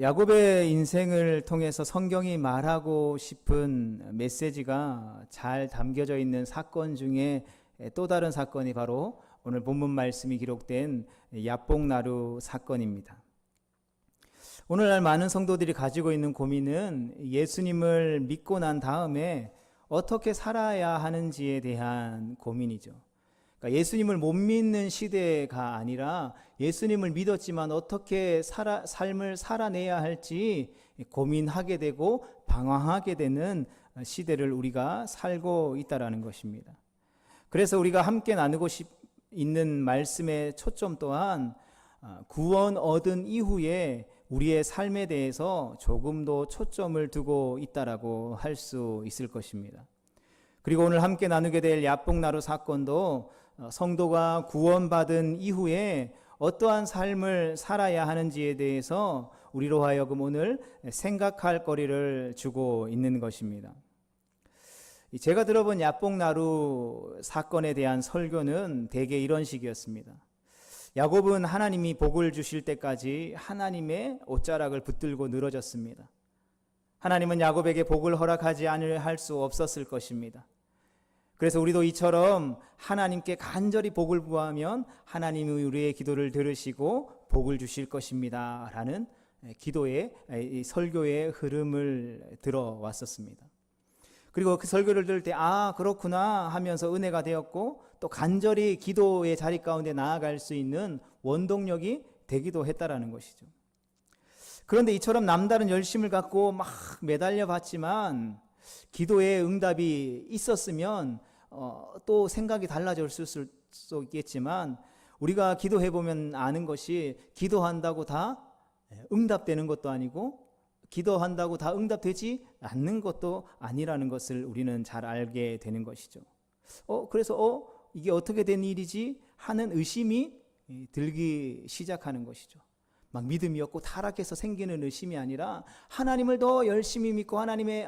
야곱의 인생을 통해서 성경이 말하고 싶은 메시지가 잘 담겨져 있는 사건 중에 또 다른 사건이 바로 오늘 본문 말씀이 기록된 야복나루 사건입니다. 오늘날 많은 성도들이 가지고 있는 고민은 예수님을 믿고 난 다음에 어떻게 살아야 하는지에 대한 고민이죠. 그러니까 예수님을 못 믿는 시대가 아니라 예수님을 믿었지만 어떻게 삶을 살아내야 할지 고민하게 되고 방황하게 되는 시대를 우리가 살고 있다는 것입니다. 그래서 우리가 함께 나누고 있는 말씀의 초점 또한 구원 얻은 이후에 우리의 삶에 대해서 조금 더 초점을 두고 있다라고 할 수 있을 것입니다. 그리고 오늘 함께 나누게 될 야복나루 사건도 성도가 구원받은 이후에 어떠한 삶을 살아야 하는지에 대해서 우리로 하여금 오늘 생각할 거리를 주고 있는 것입니다. 제가 들어본 야복나루 사건에 대한 설교는 대개 이런 식이었습니다. 야곱은 하나님이 복을 주실 때까지 하나님의 옷자락을 붙들고 늘어졌습니다. 하나님은 야곱에게 복을 허락하지 않을 할 수 없었을 것입니다. 그래서 우리도 이처럼 하나님께 간절히 복을 구하면 하나님이 우리의 기도를 들으시고 복을 주실 것입니다 라는 기도의 설교의 흐름을 들어왔었습니다. 그리고 그 설교를 들을 때 그렇구나 하면서 은혜가 되었고 또 간절히 기도의 자리 가운데 나아갈 수 있는 원동력이 되기도 했다라는 것이죠. 그런데 이처럼 남다른 열심을 갖고 막 매달려 봤지만 기도의 응답이 있었으면 또 생각이 달라졌을 수 있겠지만 우리가 기도해 보면 아는 것이 기도한다고 다 응답되는 것도 아니고 기도한다고 다 응답되지 않는 것도 아니라는 것을 우리는 잘 알게 되는 것이죠. 그래서 이게 어떻게 된 일이지 하는 의심이 들기 시작하는 것이죠. 막 믿음이 없고 타락해서 생기는 의심이 아니라 하나님을 더 열심히 믿고 하나님의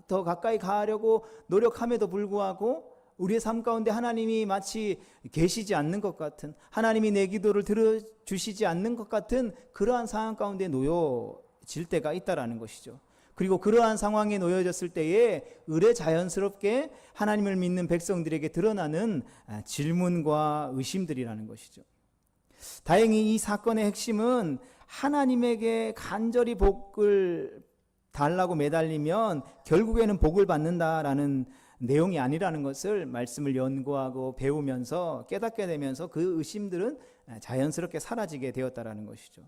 더 가까이 가려고 노력함에도 불구하고 우리의 삶 가운데 하나님이 마치 계시지 않는 것 같은, 하나님이 내 기도를 들어주시지 않는 것 같은 그러한 상황 가운데 놓여질 때가 있다라는 것이죠. 그리고 그러한 상황에 놓여졌을 때에 의례 자연스럽게 하나님을 믿는 백성들에게 드러나는 질문과 의심들이라는 것이죠. 다행히 이 사건의 핵심은 하나님에게 간절히 복을 달라고 매달리면 결국에는 복을 받는다라는 내용이 아니라는 것을 말씀을 연구하고 배우면서 깨닫게 되면서 그 의심들은 자연스럽게 사라지게 되었다라는 것이죠.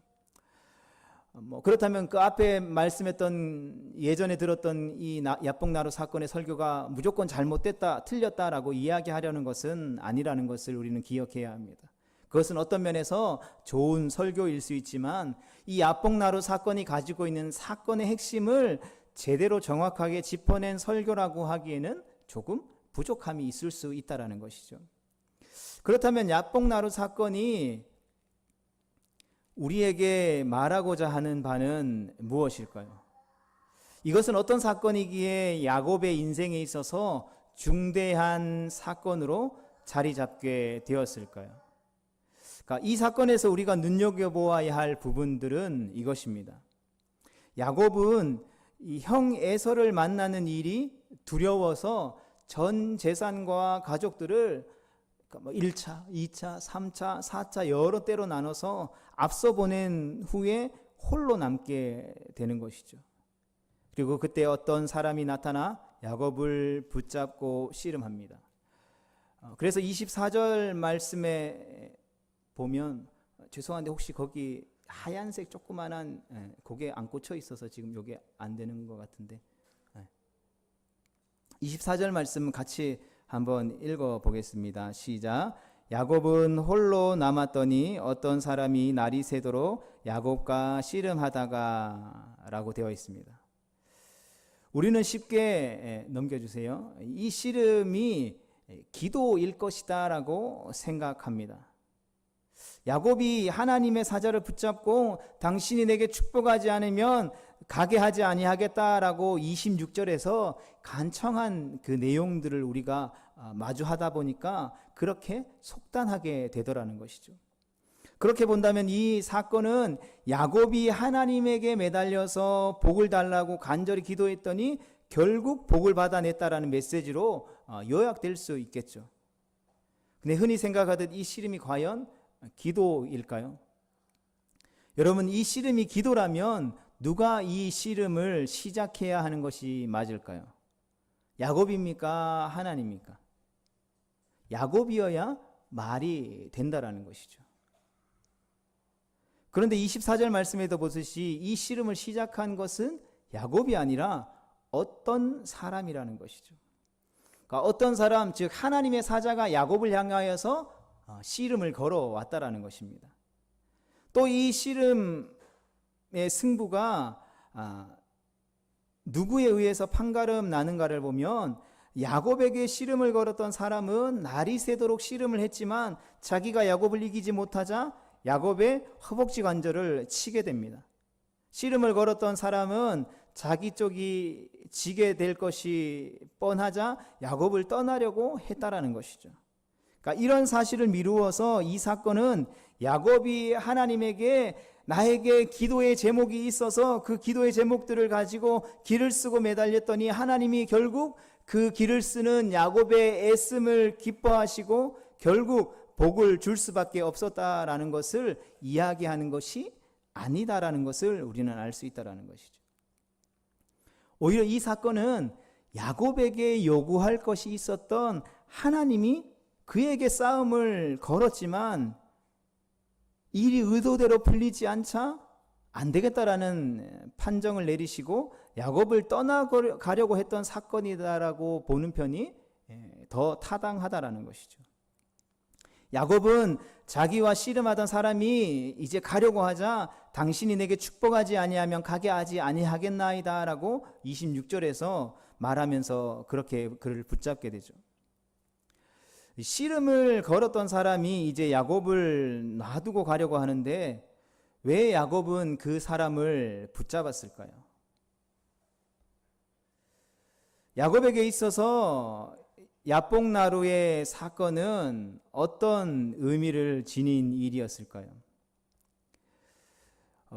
그렇다면 그 앞에 말씀했던 예전에 들었던 이 야복나루 사건의 설교가 무조건 잘못됐다, 틀렸다라고 이야기하려는 것은 아니라는 것을 우리는 기억해야 합니다. 그것은 어떤 면에서 좋은 설교일 수 있지만 이 야복나루 사건이 가지고 있는 사건의 핵심을 제대로 정확하게 짚어낸 설교라고 하기에는 조금 부족함이 있을 수 있다는 것이죠. 그렇다면 야복나루 사건이 우리에게 말하고자 하는 바는 무엇일까요? 이것은 어떤 사건이기에 야곱의 인생에 있어서 중대한 사건으로 자리 잡게 되었을까요? 그러니까 이 사건에서 우리가 눈여겨보아야 할 부분들은 이것입니다. 야곱은 이 형 에서를 만나는 일이 두려워서 전 재산과 가족들을 1차, 2차, 3차, 4차 여러 때로 나눠서 앞서 보낸 후에 홀로 남게 되는 것이죠. 그리고 그때 어떤 사람이 나타나 야곱을 붙잡고 씨름합니다. 그래서 24절 말씀에 보면 죄송한데 혹시 거기 하얀색 조그만한 그게 안 꽂혀 있어서 지금 이게 안 되는 것 같은데 24절 말씀 같이 한번 읽어보겠습니다. 시작. 야곱은 홀로 남았더니 어떤 사람이 날이 새도록 야곱과 씨름하다가 라고 되어 있습니다. 우리는 쉽게 넘겨주세요. 이 씨름이 기도일 것이다 라고 생각합니다. 야곱이 하나님의 사자를 붙잡고 당신이 내게 축복하지 않으면 가게 하지 아니하겠다라고 26절에서 간청한 그 내용들을 우리가 마주하다 보니까 그렇게 속단하게 되더라는 것이죠. 그렇게 본다면 이 사건은 야곱이 하나님에게 매달려서 복을 달라고 간절히 기도했더니 결국 복을 받아냈다라는 메시지로 요약될 수 있겠죠. 근데 흔히 생각하듯 이 씨름이 과연 기도일까요? 여러분, 이 씨름이 기도라면 누가 이 씨름을 시작해야 하는 것이 맞을까요? 야곱입니까? 하나님입니까? 야곱이어야 말이 된다라는 것이죠. 그런데 24절 말씀에도 보듯이 이 씨름을 시작한 것은 야곱이 아니라 어떤 사람이라는 것이죠. 그러니까 어떤 사람, 즉 하나님의 사자가 야곱을 향하여서 씨름을 걸어왔다라는 것입니다. 또 이 씨름의 승부가 누구에 의해서 판가름 나는가를 보면 야곱에게 씨름을 걸었던 사람은 날이 새도록 씨름을 했지만 자기가 야곱을 이기지 못하자 야곱의 허벅지 관절을 치게 됩니다. 씨름을 걸었던 사람은 자기 쪽이 지게 될 것이 뻔하자 야곱을 떠나려고 했다라는 것이죠. 그러니까 이런 사실을 미루어서 이 사건은 야곱이 하나님에게 나에게 기도의 제목이 있어서 그 기도의 제목들을 가지고 길을 쓰고 매달렸더니 하나님이 결국 그 길을 쓰는 야곱의 애씀을 기뻐하시고 결국 복을 줄 수밖에 없었다라는 것을 이야기하는 것이 아니다라는 것을 우리는 알 수 있다라는 것이죠. 오히려 이 사건은 야곱에게 요구할 것이 있었던 하나님이 그에게 싸움을 걸었지만 일이 의도대로 풀리지 않자 안 되겠다라는 판정을 내리시고 야곱을 떠나가려고 했던 사건이다라고 보는 편이 더 타당하다라는 것이죠. 야곱은 자기와 씨름하던 사람이 이제 가려고 하자 당신이 내게 축복하지 아니하면 가게 하지 아니하겠나이다 라고 26절에서 말하면서 그렇게 그를 붙잡게 되죠. 씨름을 걸었던 사람이 이제 야곱을 놔두고 가려고 하는데 왜 야곱은 그 사람을 붙잡았을까요? 야곱에게 있어서 야복나루의 사건은 어떤 의미를 지닌 일이었을까요?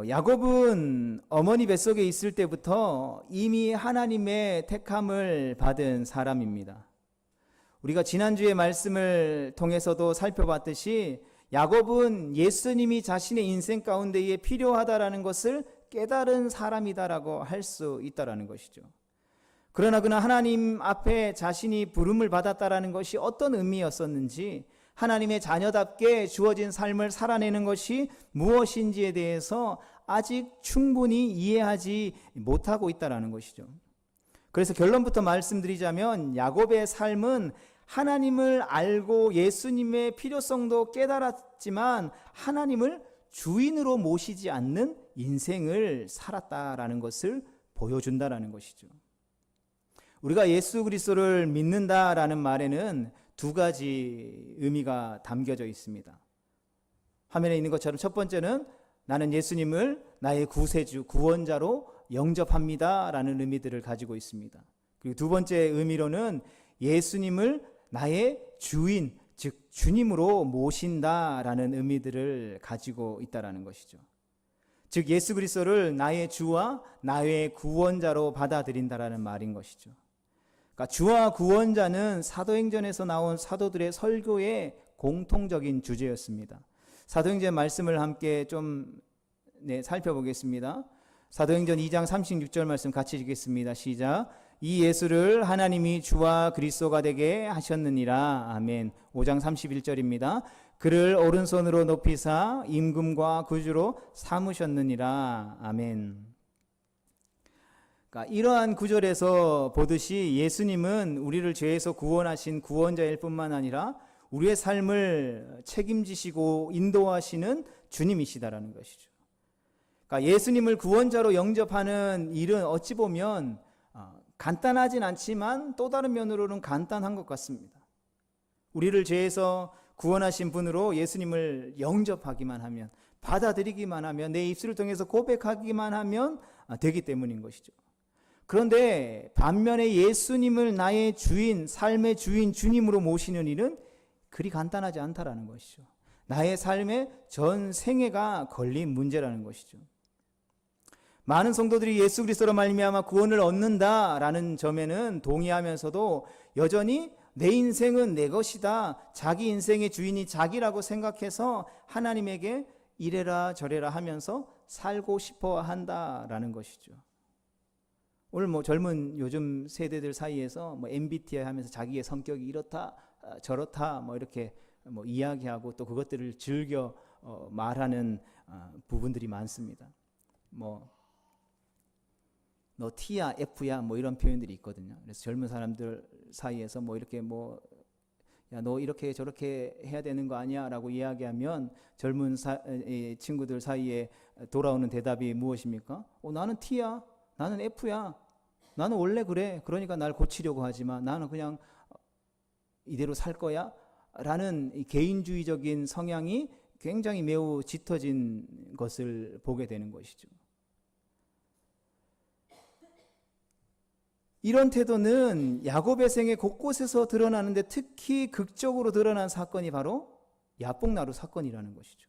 야곱은 어머니 뱃속에 있을 때부터 이미 하나님의 택함을 받은 사람입니다. 우리가 지난주의 말씀을 통해서도 살펴봤듯이 야곱은 예수님이 자신의 인생 가운데에 필요하다라는 것을 깨달은 사람이다라고 할 수 있다라는 것이죠. 그러나 그는 하나님 앞에 자신이 부름을 받았다라는 것이 어떤 의미였었는지, 하나님의 자녀답게 주어진 삶을 살아내는 것이 무엇인지에 대해서 아직 충분히 이해하지 못하고 있다라는 것이죠. 그래서 결론부터 말씀드리자면 야곱의 삶은 하나님을 알고 예수님의 필요성도 깨달았지만 하나님을 주인으로 모시지 않는 인생을 살았다라는 것을 보여준다라는 것이죠. 우리가 예수 그리스도를 믿는다라는 말에는 두 가지 의미가 담겨져 있습니다. 화면에 있는 것처럼 첫 번째는 나는 예수님을 나의 구세주, 구원자로 영접합니다 라는 의미들을 가지고 있습니다. 그리고 두 번째 의미로는 예수님을 나의 주인, 즉 주님으로 모신다라는 의미들을 가지고 있다라는 것이죠. 즉 예수 그리스도를 나의 주와 나의 구원자로 받아들인다라는 말인 것이죠. 그러니까 주와 구원자는 사도행전에서 나온 사도들의 설교의 공통적인 주제였습니다. 사도행전 말씀을 함께 좀 살펴보겠습니다. 사도행전 2장 36절 말씀 같이 읽겠습니다. 시작. 이 예수를 하나님이 주와 그리스도가 되게 하셨느니라. 아멘. 5장 31절입니다. 그를 오른손으로 높이사 임금과 구주로 삼으셨느니라. 아멘. 그러니까 이러한 구절에서 보듯이 예수님은 우리를 죄에서 구원하신 구원자일 뿐만 아니라 우리의 삶을 책임지시고 인도하시는 주님이시다라는 것이죠. 그러니까 예수님을 구원자로 영접하는 일은 어찌 보면 간단하진 않지만 또 다른 면으로는 간단한 것 같습니다. 우리를 죄에서 구원하신 분으로 예수님을 영접하기만 하면, 받아들이기만 하면, 내 입술을 통해서 고백하기만 하면 되기 때문인 것이죠. 그런데 반면에 예수님을 나의 주인, 삶의 주인, 주님으로 모시는 일은 그리 간단하지 않다라는 것이죠. 나의 삶의 전 생애가 걸린 문제라는 것이죠. 많은 성도들이 예수 그리스도로 말미암아 구원을 얻는다라는 점에는 동의하면서도 여전히 내 인생은 내 것이다, 자기 인생의 주인이 자기라고 생각해서 하나님에게 이래라 저래라 하면서 살고 싶어 한다라는 것이죠. 오늘 젊은 요즘 세대들 사이에서 MBTI 하면서 자기의 성격이 이렇다 저렇다 이렇게 이야기하고 또 그것들을 즐겨 말하는 부분들이 많습니다. 너 T야 F야 이런 표현들이 있거든요. 그래서 젊은 사람들 사이에서 이렇게 야, 너 이렇게 저렇게 해야 되는 거 아니야? 라고 이야기하면 젊은 친구들 사이에 돌아오는 대답이 무엇입니까? 나는 T야. 나는 F야. 나는 원래 그래. 그러니까 날 고치려고 하지만 나는 그냥 이대로 살 거야. 라는 이 개인주의적인 성향이 굉장히 매우 짙어진 것을 보게 되는 것이죠. 이런 태도는 야곱의 생애 곳곳에서 드러나는데 특히 극적으로 드러난 사건이 바로 야복나루 사건이라는 것이죠.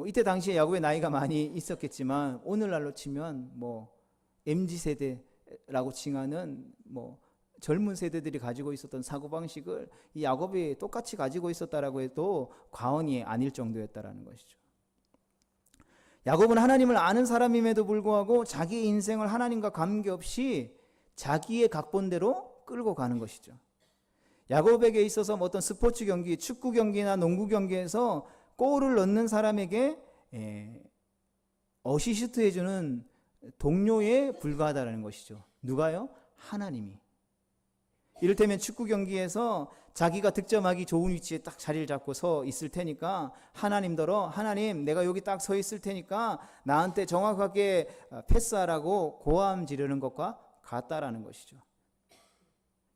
이때 당시에 야곱의 나이가 많이 있었겠지만 오늘날로 치면 MZ세대라고 칭하는 젊은 세대들이 가지고 있었던 사고방식을 이 야곱이 똑같이 가지고 있었다라고 해도 과언이 아닐 정도였다라는 것이죠. 야곱은 하나님을 아는 사람임에도 불구하고 자기 인생을 하나님과 관계없이 자기의 각본대로 끌고 가는 것이죠. 야곱에게 있어서 어떤 스포츠 경기, 축구 경기나 농구 경기에서 골을 넣는 사람에게 어시스트 해주는 동료에 불과하다는 것이죠. 누가요? 하나님이. 이를테면 축구 경기에서 자기가 득점하기 좋은 위치에 딱 자리를 잡고 서 있을 테니까 하나님더러 하나님 내가 여기 딱 서 있을 테니까 나한테 정확하게 패스하라고 고함 지르는 것과 같다라는 것이죠.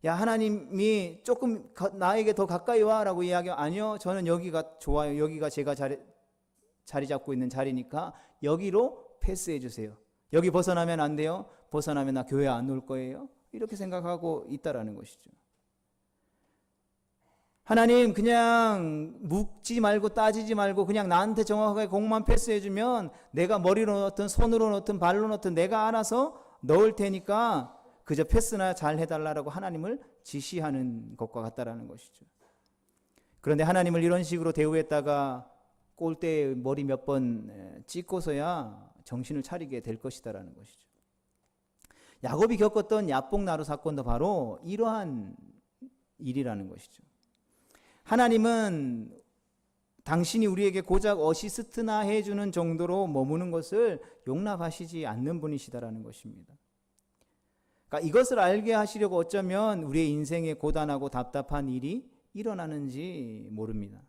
야 하나님이 조금 나에게 더 가까이 와라고 이야기하면 아니요 저는 여기가 좋아요. 여기가 제가 자리 잡고 있는 자리니까 여기로 패스해 주세요. 여기 벗어나면 안 돼요. 벗어나면 나 교회 안 올 거예요. 이렇게 생각하고 있다라는 것이죠. 하나님 그냥 묻지 말고 따지지 말고 그냥 나한테 정확하게 공만 패스해주면 내가 머리로 넣든 손으로 넣든 발로 넣든 내가 알아서 넣을 테니까 그저 패스나 잘 해달라고 하나님을 지시하는 것과 같다라는 것이죠. 그런데 하나님을 이런 식으로 대우했다가 골대에 머리 몇 번 찍고서야 정신을 차리게 될 것이다라는 것이죠. 야곱이 겪었던 야복나루 사건도 바로 이러한 일이라는 것이죠. 하나님은 당신이 우리에게 고작 어시스트나 해주는 정도로 머무는 것을 용납하시지 않는 분이시다라는 것입니다. 그러니까 이것을 알게 하시려고 어쩌면 우리의 인생에 고단하고 답답한 일이 일어나는지 모릅니다.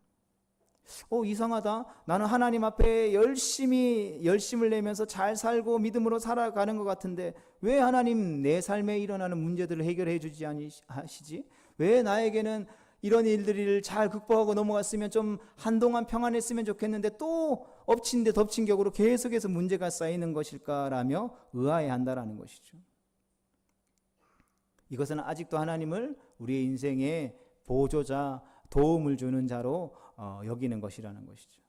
이상하다. 나는 하나님 앞에 열심을 내면서 잘 살고 믿음으로 살아가는 것 같은데 왜 하나님 내 삶에 일어나는 문제들을 해결해 주지 않으시지? 왜 나에게는 이런 일들을 잘 극복하고 넘어갔으면 좀 한동안 평안했으면 좋겠는데 또 엎친 데 덮친 격으로 계속해서 문제가 쌓이는 것일까라며 의아해한다라는 것이죠. 이것은 아직도 하나님을 우리의 인생의 보조자, 도움을 주는 자로 여기는 것이라는 것이죠.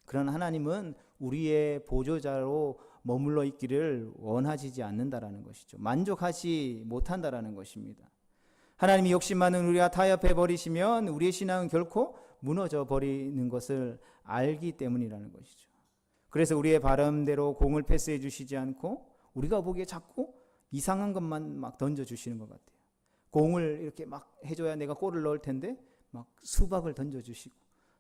그러나 하나님은 우리의 보조자로 머물러 있기를 원하시지 않는다라는 것이죠. 만족하지 못한다라는 것입니다. 하나님이 욕심 많은 우리가 타협해 버리시면 우리의 신앙은 결코 무너져 버리는 것을 알기 때문이라는 것이죠. 그래서 우리의 바람대로 공을 패스해 주시지 않고 우리가 보기에 자꾸 이상한 것만 막 던져주시는 것 같아요. 공을 이렇게 막 해줘야 내가 골을 넣을 텐데 막 수박을 던져주시고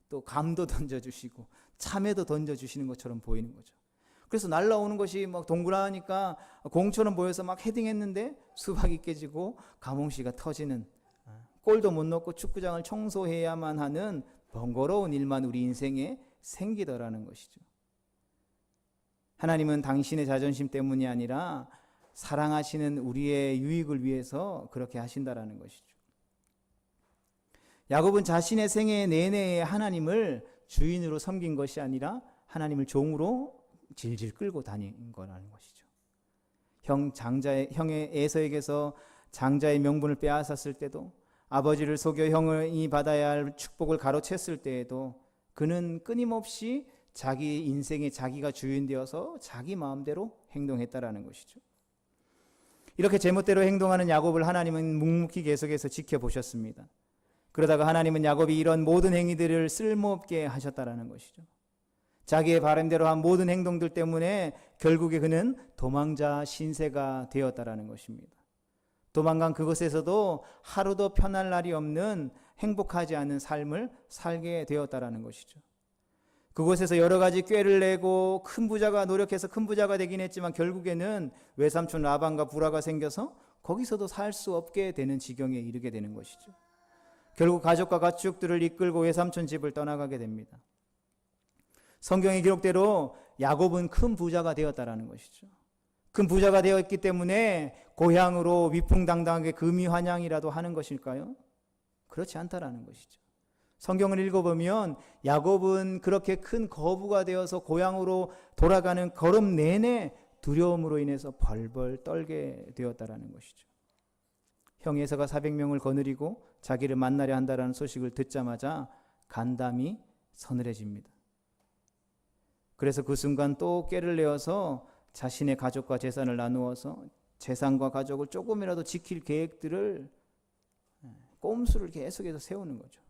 또 감도 던져주시고 참외도 던져주시는 것처럼 보이는 거죠. 그래서 날라오는 것이 막 동그라니까 공처럼 보여서 막 헤딩했는데 수박이 깨지고 가몽시가 터지는, 골도 못 넣고 축구장을 청소해야만 하는 번거로운 일만 우리 인생에 생기더라는 것이죠. 하나님은 당신의 자존심 때문이 아니라 사랑하시는 우리의 유익을 위해서 그렇게 하신다라는 것이죠. 야곱은 자신의 생애 내내에 하나님을 주인으로 섬긴 것이 아니라 하나님을 종으로 질질 끌고 다닌 거라는 것이죠. 형의 에서에게서 장자의 명분을 빼앗았을 때도, 아버지를 속여 형이 받아야 할 축복을 가로챘을 때에도 그는 끊임없이 자기 인생에 자기가 주인 되어서 자기 마음대로 행동했다라는 것이죠. 이렇게 제멋대로 행동하는 야곱을 하나님은 묵묵히 계속해서 지켜보셨습니다. 그러다가 하나님은 야곱이 이런 모든 행위들을 쓸모없게 하셨다라는 것이죠. 자기의 바람대로 한 모든 행동들 때문에 결국에 그는 도망자 신세가 되었다라는 것입니다. 도망간 그곳에서도 하루도 편할 날이 없는 행복하지 않은 삶을 살게 되었다라는 것이죠. 그곳에서 여러 가지 꾀를 내고 큰 부자가 노력해서 큰 부자가 되긴 했지만 결국에는 외삼촌 라반과 불화가 생겨서 거기서도 살 수 없게 되는 지경에 이르게 되는 것이죠. 결국 가족과 가축들을 이끌고 외삼촌 집을 떠나가게 됩니다. 성경의 기록대로 야곱은 큰 부자가 되었다라는 것이죠. 큰 부자가 되었기 때문에 고향으로 위풍당당하게 금이환영이라도 하는 것일까요? 그렇지 않다라는 것이죠. 성경을 읽어보면 야곱은 그렇게 큰 거부가 되어서 고향으로 돌아가는 걸음 내내 두려움으로 인해서 벌벌 떨게 되었다라는 것이죠. 형 에서가 400명을 거느리고 자기를 만나려 한다라는 소식을 듣자마자 간담이 서늘해집니다. 그래서 그 순간 또 꾀를 내어서 자신의 가족과 재산을 나누어서 재산과 가족을 조금이라도 지킬 계획들을 꼼수를 계속해서 세우는 거죠.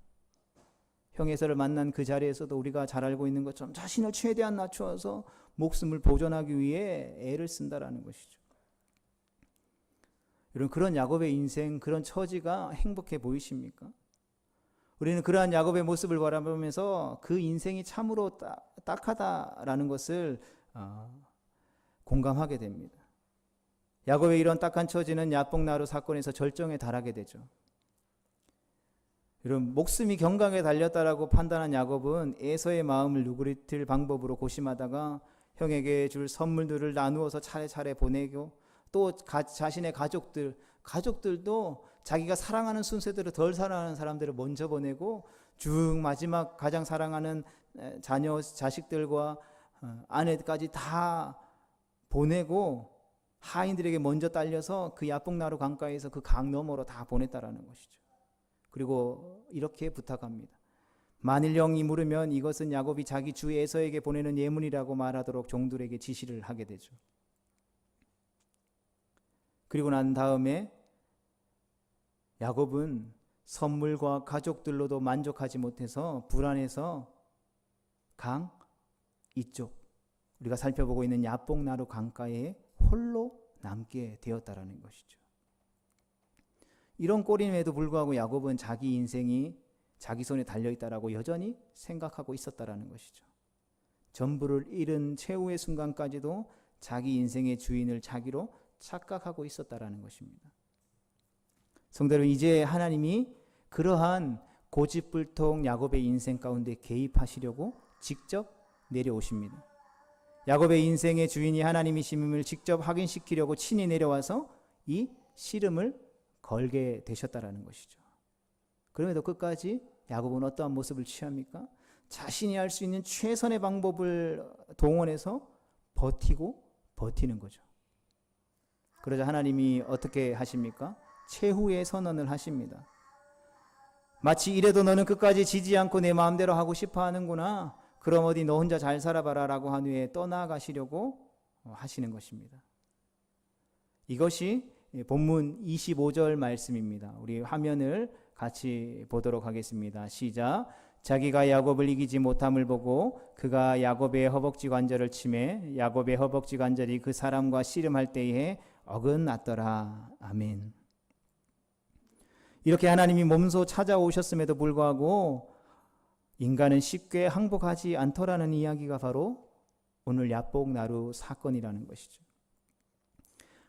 형 에서를 만난 그 자리에서도 우리가 잘 알고 있는 것처럼 자신을 최대한 낮추어서 목숨을 보존하기 위해 애를 쓴다라는 것이죠. 여러분, 그런 야곱의 인생, 그런 처지가 행복해 보이십니까? 우리는 그러한 야곱의 모습을 바라보면서 그 인생이 참으로 딱하다라는 것을 공감하게 됩니다. 야곱의 이런 딱한 처지는 야복나루 사건에서 절정에 달하게 되죠. 여러분, 목숨이 경각에 달렸다라고 판단한 야곱은 에서의 마음을 누그러뜨릴 방법으로 고심하다가 형에게 줄 선물들을 나누어서 차례차례 보내고 또 자신의 가족들도 자기가 사랑하는 순서대로 덜 사랑하는 사람들을 먼저 보내고 쭉 마지막 가장 사랑하는 자녀, 자식들과 아내까지 다 보내고 하인들에게 먼저 딸려서 그 야복나루 강가에서 그 강 너머로 다 보냈다라는 것이죠. 그리고 이렇게 부탁합니다. 만일 영이 물으면 이것은 야곱이 자기 주 에서에게 보내는 예문이라고 말하도록 종들에게 지시를 하게 되죠. 그리고 난 다음에 야곱은 선물과 가족들로도 만족하지 못해서 불안해서 강 이쪽, 우리가 살펴보고 있는 야복나루 강가에 홀로 남게 되었다라는 것이죠. 이런 꼴임에도 불구하고 야곱은 자기 인생이 자기 손에 달려있다라고 여전히 생각하고 있었다라는 것이죠. 전부를 잃은 최후의 순간까지도 자기 인생의 주인을 자기로 착각하고 있었다라는 것입니다. 성도 여러분, 이제 하나님이 그러한 고집불통 야곱의 인생 가운데 개입하시려고 직접 내려오십니다. 야곱의 인생의 주인이 하나님이심을 직접 확인시키려고 친히 내려와서 이 씨름을 걸게 되셨다라는 것이죠. 그럼에도 끝까지 야곱은 어떠한 모습을 취합니까? 자신이 할 수 있는 최선의 방법을 동원해서 버티는 거죠. 그러자 하나님이 어떻게 하십니까? 최후의 선언을 하십니다. 마치 이래도 너는 끝까지 지지 않고 내 마음대로 하고 싶어 하는구나. 그럼 어디 너 혼자 잘 살아봐라 라고 한 후에 떠나가시려고 하시는 것입니다. 이것이 본문 25절 말씀입니다. 우리 화면을 같이 보도록 하겠습니다. 시작. 자기가 야곱을 이기지 못함을 보고 그가 야곱의 허벅지 관절을 치매 야곱의 허벅지 관절이 그 사람과 씨름할 때에 어긋났더라. 아멘. 이렇게 하나님이 몸소 찾아오셨음에도 불구하고 인간은 쉽게 항복하지 않더라는 이야기가 바로 오늘 야복나루 사건이라는 것이죠.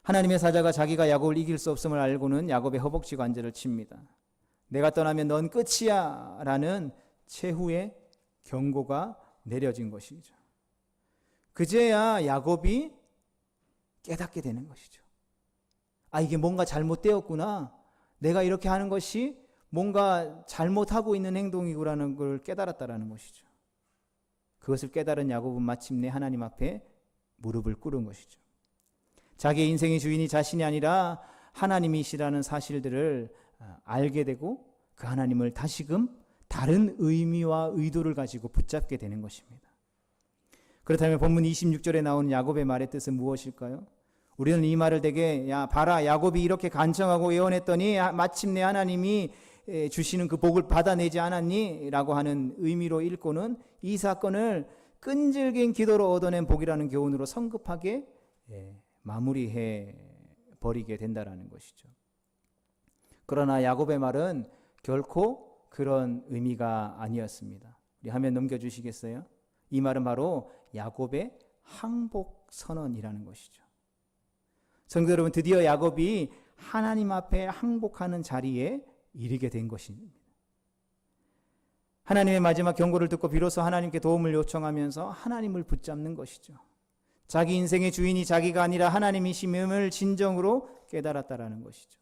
하나님의 사자가 자기가 야곱을 이길 수 없음을 알고는 야곱의 허벅지 관절을 칩니다. 내가 떠나면 넌 끝이야 라는 최후의 경고가 내려진 것이죠. 그제야 야곱이 깨닫게 되는 것이죠. 이게 뭔가 잘못되었구나. 내가 이렇게 하는 것이 뭔가 잘못하고 있는 행동이구라는 걸 깨달았다라는 것이죠. 그것을 깨달은 야곱은 마침내 하나님 앞에 무릎을 꿇은 것이죠. 자기의 인생의 주인이 자신이 아니라 하나님이시라는 사실들을 알게 되고 그 하나님을 다시금 다른 의미와 의도를 가지고 붙잡게 되는 것입니다. 그렇다면 본문 26절에 나오는 야곱의 말의 뜻은 무엇일까요? 우리는 이 말을 되게 야 봐라 야곱이 이렇게 간청하고 예언했더니 마침내 하나님이 주시는 그 복을 받아내지 않았니? 라고 하는 의미로 읽고는 이 사건을 끈질긴 기도로 얻어낸 복이라는 교훈으로 성급하게 마무리해 버리게 된다라는 것이죠. 그러나 야곱의 말은 결코 그런 의미가 아니었습니다. 우리 화면 넘겨주시겠어요? 이 말은 바로 야곱의 항복 선언이라는 것이죠. 성도 여러분, 드디어 야곱이 하나님 앞에 항복하는 자리에 이르게 된 것입니다. 하나님의 마지막 경고를 듣고 비로소 하나님께 도움을 요청하면서 하나님을 붙잡는 것이죠. 자기 인생의 주인이 자기가 아니라 하나님이심을 진정으로 깨달았다라는 것이죠.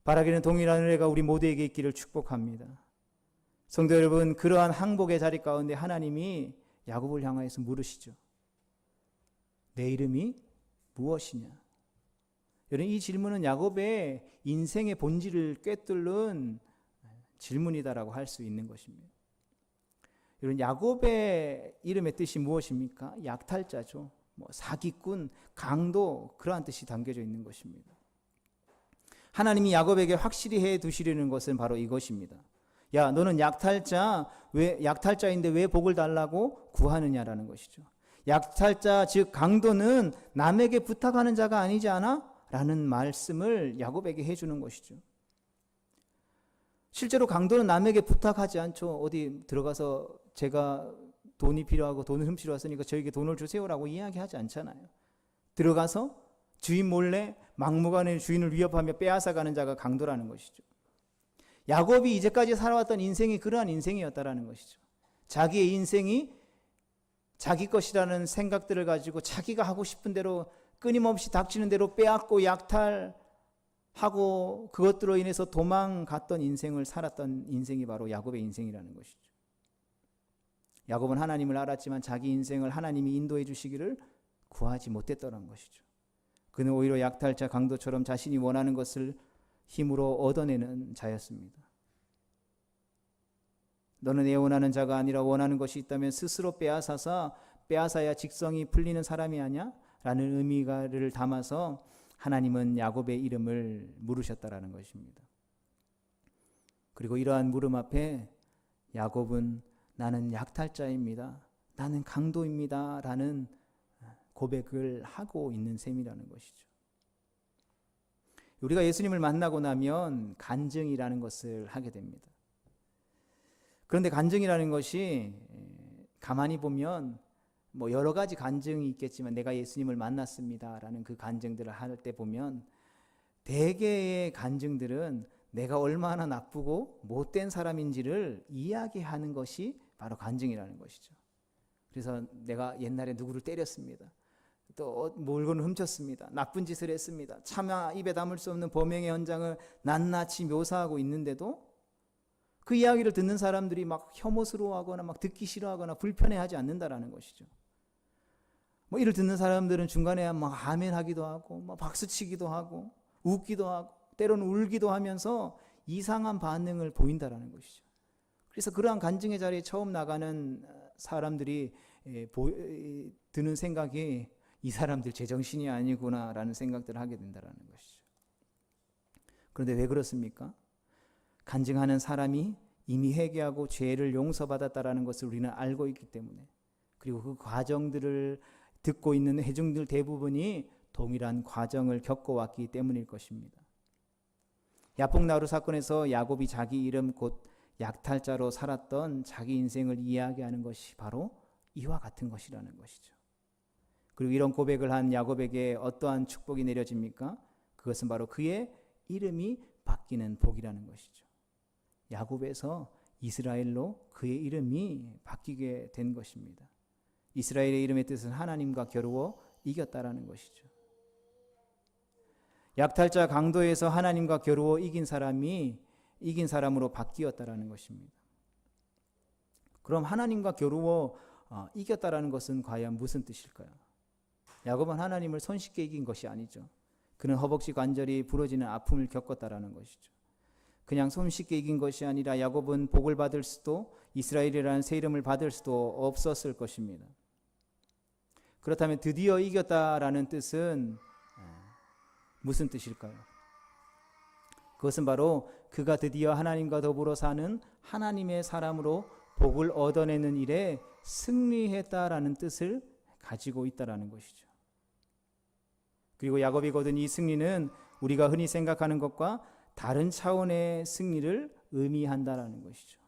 바라기는 동일한 은혜가 우리 모두에게 있기를 축복합니다. 성도 여러분, 그러한 항복의 자리 가운데 하나님이 야곱을 향하여서 물으시죠. 내 이름이 무엇이냐? 여러분, 이 질문은 야곱의 인생의 본질을 꿰뚫는 질문이다라고 할 수 있는 것입니다. 여러분, 야곱의 이름의 뜻이 무엇입니까? 약탈자죠. 사기꾼, 강도, 그러한 뜻이 담겨져 있는 것입니다. 하나님이 야곱에게 확실히 해 두시려는 것은 바로 이것입니다. 야, 너는 약탈자인데 왜 복을 달라고 구하느냐라는 것이죠. 약탈자, 즉 강도는 남에게 부탁하는 자가 아니지 않아? 라는 말씀을 야곱에게 해주는 것이죠. 실제로 강도는 남에게 부탁하지 않죠. 어디 들어가서 제가 돈이 필요하고 돈을 훔치러 왔으니까 저에게 돈을 주세요라고 이야기하지 않잖아요. 들어가서 주인 몰래 막무가내 주인을 위협하며 빼앗아가는 자가 강도라는 것이죠. 야곱이 이제까지 살아왔던 인생이 그러한 인생이었다라는 것이죠. 자기의 인생이 자기 것이라는 생각들을 가지고 자기가 하고 싶은 대로 끊임없이 닥치는 대로 빼앗고 약탈하고 그것들로 인해서 도망갔던 인생을 살았던 인생이 바로 야곱의 인생이라는 것이죠. 야곱은 하나님을 알았지만 자기 인생을 하나님이 인도해 주시기를 구하지 못했다는 것이죠. 그는 오히려 약탈자 강도처럼 자신이 원하는 것을 힘으로 얻어내는 자였습니다. 너는 애원하는 자가 아니라 원하는 것이 있다면 스스로 빼앗아야 직성이 풀리는 사람이 아냐? 라는 의미를 담아서 하나님은 야곱의 이름을 물으셨다라는 것입니다. 그리고 이러한 물음 앞에 야곱은 나는 약탈자입니다. 나는 강도입니다. 라는 고백을 하고 있는 셈이라는 것이죠. 우리가 예수님을 만나고 나면 간증이라는 것을 하게 됩니다. 그런데 간증이라는 것이 가만히 보면 여러 가지 간증이 있겠지만 내가 예수님을 만났습니다라는 그 간증들을 할 때 보면 대개의 간증들은 내가 얼마나 나쁘고 못된 사람인지를 이야기하는 것이 바로 간증이라는 것이죠. 그래서 내가 옛날에 누구를 때렸습니다. 또 물건을 훔쳤습니다. 나쁜 짓을 했습니다. 차마 입에 담을 수 없는 범행의 현장을 낱낱이 묘사하고 있는데도 그 이야기를 듣는 사람들이 막 혐오스러워하거나 막 듣기 싫어하거나 불편해하지 않는다라는 것이죠. 이를 듣는 사람들은 중간에 막 아멘하기도 하고 막 박수치기도 하고 웃기도 하고 때로는 울기도 하면서 이상한 반응을 보인다라는 것이죠. 그래서 그러한 간증의 자리에 처음 나가는 사람들이 드는 생각이 이 사람들 제정신이 아니구나라는 생각들을 하게 된다는 것이죠. 그런데 왜 그렇습니까? 간증하는 사람이 이미 회개하고 죄를 용서받았다라는 것을 우리는 알고 있기 때문에, 그리고 그 과정들을 듣고 있는 회중들 대부분이 동일한 과정을 겪어왔기 때문일 것입니다. 야복나루 사건에서 야곱이 자기 이름 곧 약탈자로 살았던 자기 인생을 이야기하는 것이 바로 이와 같은 것이라는 것이죠. 그리고 이런 고백을 한 야곱에게 어떠한 축복이 내려집니까? 그것은 바로 그의 이름이 바뀌는 복이라는 것이죠. 야곱에서 이스라엘로 그의 이름이 바뀌게 된 것입니다. 이스라엘의 이름의 뜻은 하나님과 겨루어 이겼다라는 것이죠. 약탈자 강도에서 하나님과 겨루어 이긴 사람이 이긴 사람으로 바뀌었다라는 것입니다. 그럼 하나님과 겨루어 이겼다라는 것은 과연 무슨 뜻일까요? 야곱은 하나님을 손쉽게 이긴 것이 아니죠. 그는 허벅지 관절이 부러지는 아픔을 겪었다라는 것이죠. 그냥 손쉽게 이긴 것이 아니라 야곱은 복을 받을 수도 이스라엘이라는 새 이름을 받을 수도 없었을 것입니다. 그렇다면 드디어 이겼다라는 뜻은 무슨 뜻일까요? 그것은 바로 그가 드디어 하나님과 더불어 사는 하나님의 사람으로 복을 얻어내는 일에 승리했다라는 뜻을 가지고 있다라는 것이죠. 그리고 야곱이 거둔 이 승리는 우리가 흔히 생각하는 것과 다른 차원의 승리를 의미한다라는 것이죠.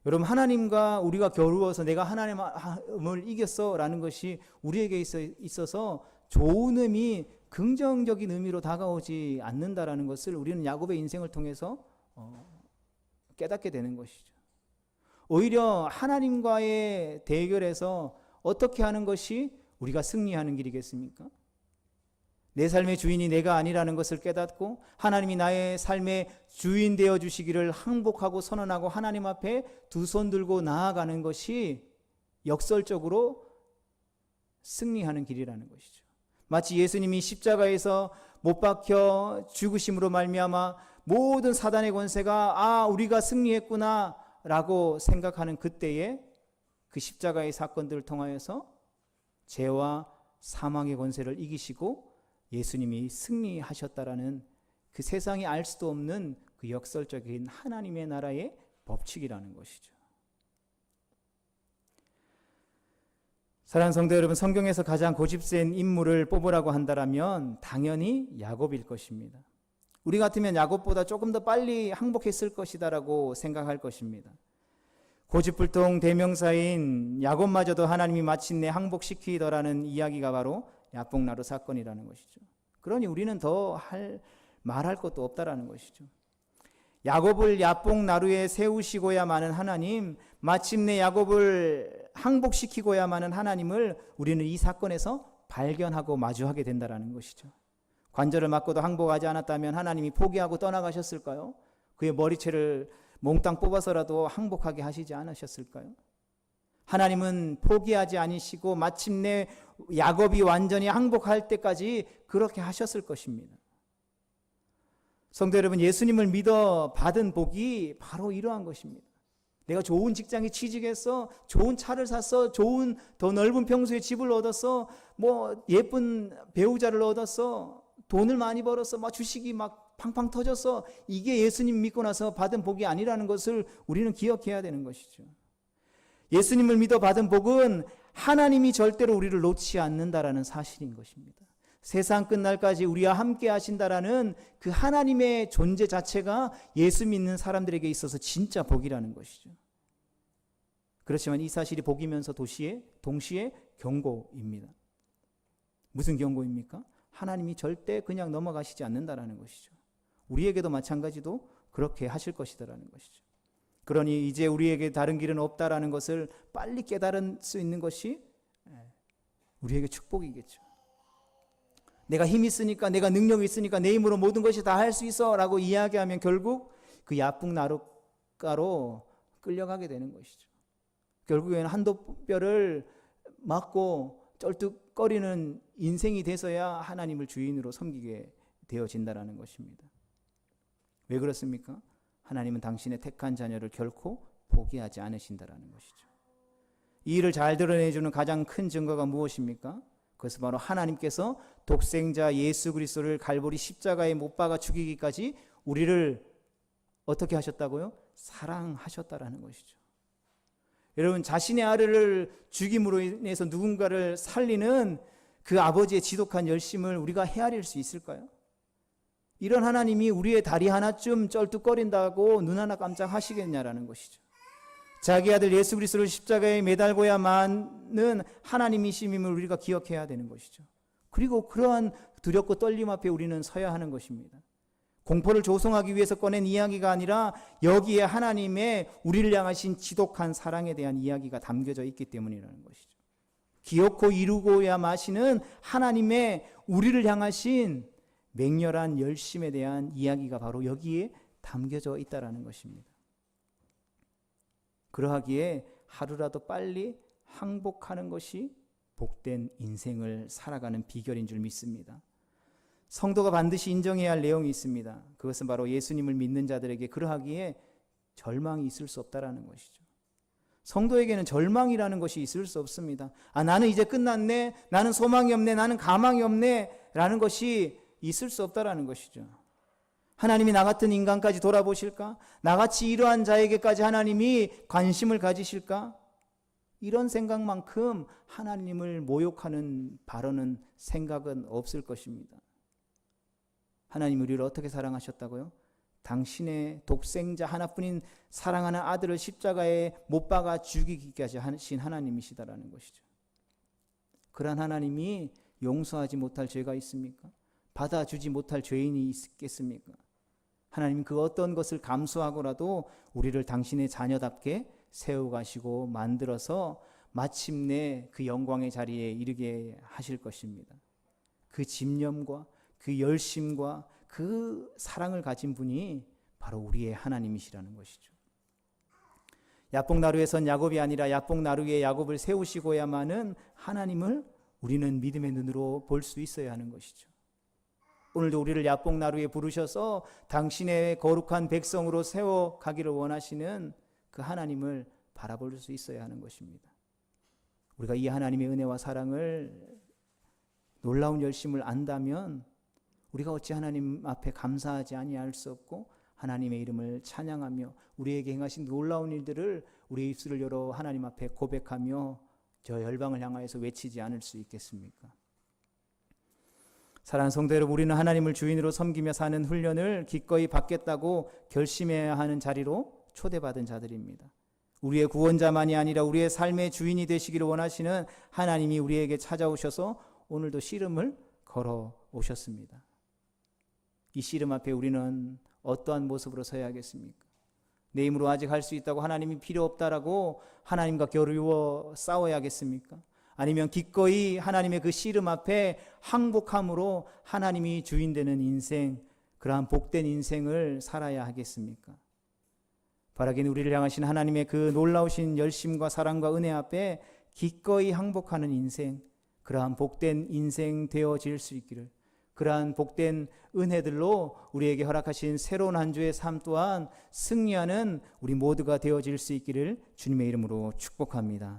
여러분, 하나님과 우리가 겨루어서 내가 하나님을 이겼어 라는 것이 우리에게 있어서 좋은 의미, 긍정적인 의미로 다가오지 않는다라는 것을 우리는 야곱의 인생을 통해서 깨닫게 되는 것이죠. 오히려 하나님과의 대결에서 어떻게 하는 것이 우리가 승리하는 길이겠습니까? 내 삶의 주인이 내가 아니라는 것을 깨닫고 하나님이 나의 삶의 주인 되어 주시기를 항복하고 선언하고 하나님 앞에 두 손 들고 나아가는 것이 역설적으로 승리하는 길이라는 것이죠. 마치 예수님이 십자가에서 못 박혀 죽으심으로 말미암아 모든 사단의 권세가 우리가 승리했구나 라고 생각하는 그때에 그 십자가의 사건들을 통하여서 죄와 사망의 권세를 이기시고 예수님이 승리하셨다라는 그 세상이 알 수도 없는 그 역설적인 하나님의 나라의 법칙이라는 것이죠. 사랑하는 성도 여러분, 성경에서 가장 고집센 인물을 뽑으라고 한다면 당연히 야곱일 것입니다. 우리 같으면 야곱보다 조금 더 빨리 항복했을 것이다라고 생각할 것입니다. 고집불통 대명사인 야곱마저도 하나님이 마침내 항복시키더라는 이야기가 바로 야복나루 사건이라는 것이죠. 그러니 우리는 더 말할 것도 없다라는 것이죠. 야곱을 야복나루에 세우시고야만은 하나님, 마침내 야곱을 항복시키고야만은 하나님을 우리는 이 사건에서 발견하고 마주하게 된다라는 것이죠. 관절을 맞고도 항복하지 않았다면 하나님이 포기하고 떠나가셨을까요? 그의 머리채를 몽땅 뽑아서라도 항복하게 하시지 않으셨을까요? 하나님은 포기하지 않으시고 마침내 야곱이 완전히 항복할 때까지 그렇게 하셨을 것입니다. 성도 여러분, 예수님을 믿어 받은 복이 바로 이러한 것입니다. 내가 좋은 직장에 취직했어, 좋은 차를 샀어, 좋은 더 넓은 평수의 집을 얻었어, 예쁜 배우자를 얻었어, 돈을 많이 벌었어, 주식이 팡팡 터졌어. 이게 예수님 믿고 나서 받은 복이 아니라는 것을 우리는 기억해야 되는 것이죠. 예수님을 믿어 받은 복은 하나님이 절대로 우리를 놓지 않는다라는 사실인 것입니다. 세상 끝날까지 우리와 함께 하신다라는 그 하나님의 존재 자체가 예수 믿는 사람들에게 있어서 진짜 복이라는 것이죠. 그렇지만 이 사실이 복이면서 동시에 경고입니다. 무슨 경고입니까? 하나님이 절대 그냥 넘어가시지 않는다라는 것이죠. 우리에게도 마찬가지도 그렇게 하실 것이다라는 것이죠. 그러니 이제 우리에게 다른 길은 없다라는 것을 빨리 깨달을 수 있는 것이 우리에게 축복이겠죠. 내가 힘이 있으니까, 내가 능력이 있으니까 내 힘으로 모든 것이 다 할 수 있어 라고 이야기하면 결국 그 야복나루가로 끌려가게 되는 것이죠. 결국에는 한도뼈를 맞고 쩔뚝거리는 인생이 돼서야 하나님을 주인으로 섬기게 되어진다라는 것입니다. 왜 그렇습니까? 하나님은 당신의 택한 자녀를 결코 포기하지 않으신다라는 것이죠. 이 일을 잘 드러내주는 가장 큰 증거가 무엇입니까? 그것은 바로 하나님께서 독생자 예수 그리스도를 갈보리 십자가에 못 박아 죽이기까지 우리를 어떻게 하셨다고요? 사랑하셨다라는 것이죠. 여러분, 자신의 아들을 죽임으로 인해서 누군가를 살리는 그 아버지의 지독한 열심을 우리가 헤아릴 수 있을까요? 이런 하나님이 우리의 다리 하나쯤 쩔뚝거린다고 눈 하나 깜짝 하시겠냐라는 것이죠. 자기 아들 예수 그리스도를 십자가에 매달고야만은 하나님이심임을 우리가 기억해야 되는 것이죠. 그리고 그러한 두렵고 떨림 앞에 우리는 서야 하는 것입니다. 공포를 조성하기 위해서 꺼낸 이야기가 아니라 여기에 하나님의 우리를 향하신 지독한 사랑에 대한 이야기가 담겨져 있기 때문이라는 것이죠. 기어코 이루고야 마시는 하나님의 우리를 향하신 맹렬한 열심에 대한 이야기가 바로 여기에 담겨져 있다는 것입니다. 그러하기에 하루라도 빨리 항복하는 것이 복된 인생을 살아가는 비결인 줄 믿습니다. 성도가 반드시 인정해야 할 내용이 있습니다. 그것은 바로 예수님을 믿는 자들에게 그러하기에 절망이 있을 수 없다라는 것이죠. 성도에게는 절망이라는 것이 있을 수 없습니다. 나는 이제 끝났네, 나는 소망이 없네, 나는 가망이 없네 라는 것이 있을 수 없다라는 것이죠. 하나님이 나 같은 인간까지 돌아보실까? 나같이 이러한 자에게까지 하나님이 관심을 가지실까? 이런 생각만큼 하나님을 모욕하는 발언은 생각은 없을 것입니다. 하나님 우리를 어떻게 사랑하셨다고요? 당신의 독생자 하나뿐인 사랑하는 아들을 십자가에 못 박아 죽이기까지 하신 하나님이시다라는 것이죠. 그러한 하나님이 용서하지 못할 죄가 있습니까? 받아주지 못할 죄인이 있겠습니까? 하나님 그 어떤 것을 감수하고라도 우리를 당신의 자녀답게 세워가시고 만들어서 마침내 그 영광의 자리에 이르게 하실 것입니다. 그 집념과 그 열심과 그 사랑을 가진 분이 바로 우리의 하나님이시라는 것이죠. 야복나루에선 야곱이 아니라 야복나루에 야곱을 세우시고야만은 하나님을 우리는 믿음의 눈으로 볼 수 있어야 하는 것이죠. 오늘도 우리를 야복나루에 부르셔서 당신의 거룩한 백성으로 세워가기를 원하시는 그 하나님을 바라볼 수 있어야 하는 것입니다. 우리가 이 하나님의 은혜와 사랑을 놀라운 열심을 안다면 우리가 어찌 하나님 앞에 감사하지 아니할 수 없고 하나님의 이름을 찬양하며 우리에게 행하신 놀라운 일들을 우리의 입술을 열어 하나님 앞에 고백하며 저 열방을 향하여서 외치지 않을 수 있겠습니까? 사랑하는 성도 여러분, 우리는 하나님을 주인으로 섬기며 사는 훈련을 기꺼이 받겠다고 결심해야 하는 자리로 초대받은 자들입니다. 우리의 구원자만이 아니라 우리의 삶의 주인이 되시기를 원하시는 하나님이 우리에게 찾아오셔서 오늘도 씨름을 걸어 오셨습니다. 이 씨름 앞에 우리는 어떠한 모습으로 서야 하겠습니까? 내 힘으로 아직 할 수 있다고 하나님이 필요 없다라고 하나님과 겨루어 싸워야겠습니까? 아니면 기꺼이 하나님의 그 씨름 앞에 항복함으로 하나님이 주인 되는 인생, 그러한 복된 인생을 살아야 하겠습니까? 바라기는 우리를 향하신 하나님의 그 놀라우신 열심과 사랑과 은혜 앞에 기꺼이 항복하는 인생, 그러한 복된 인생 되어질 수 있기를, 그러한 복된 은혜들로 우리에게 허락하신 새로운 한 주의 삶 또한 승리하는 우리 모두가 되어질 수 있기를 주님의 이름으로 축복합니다.